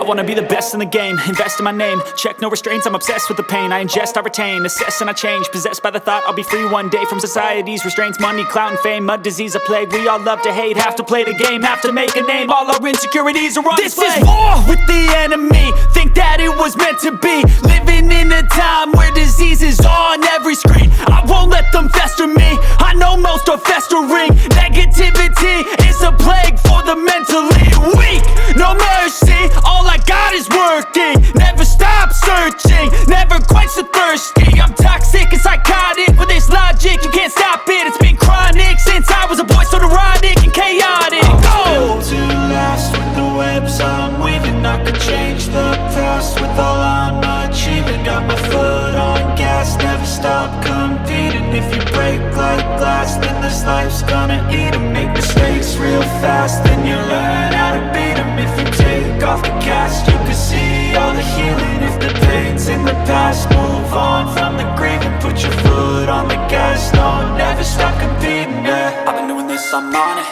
wanna be the best in the game, invest in my name, check no restraints, I'm obsessed with the pain. I ingest, I retain, assess and I change, possessed by the thought I'll be free one day from society's restraints. Money, clout and fame, mud, disease, a plague. We all love to hate, have to play the game, have to make a name. All our insecurities are on display. This is war with the enemy, think that it was meant to be. Living in a time where disease is on every screen. I won't let them fester me, I know most are festering. Negativity is a plague for the mentally weak. No mercy, all I got is working. Never stop searching, never quench the thirsty. I'm toxic and psychotic, with this logic you can't stop it. It's been chronic since I was a boy, so neurotic and chaotic. Built to last with the webs I'm weaving. I could change the past with all I'm achieving. Got my foot on gas, never stop competing. If you break like glass, then this life's gonna eat 'em. Make mistakes real fast, then you learn how to beat 'em. If you take off the cast, you can see all the healing. If the pain's in the past, move on from the grave and put your foot on the gas. No, never stop competing, yeah. I've been doing this, I'm on it.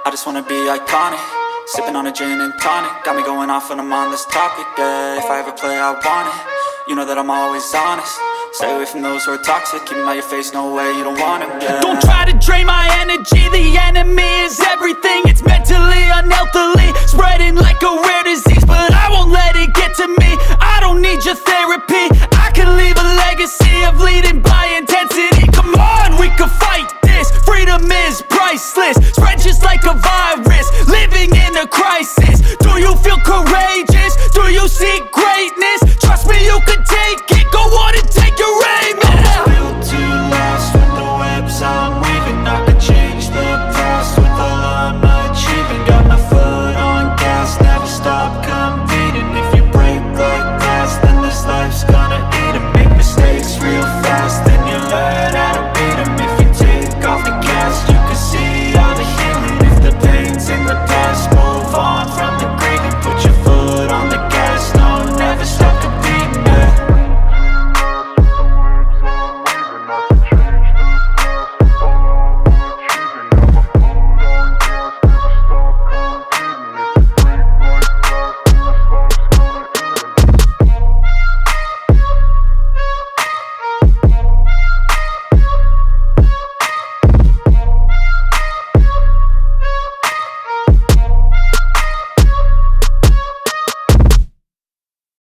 I just wanna be iconic. Sipping on a gin and tonic, got me going off when I'm on this topic, yeah. If I ever play, I want it. You know that I'm always honest. Stay away from those who are toxic. Keep them out your face, no way, you don't want them, yeah. Don't try to drain my energy. The enemy is everything. It's mentally, unhealthily, spreading like a rare disease. But I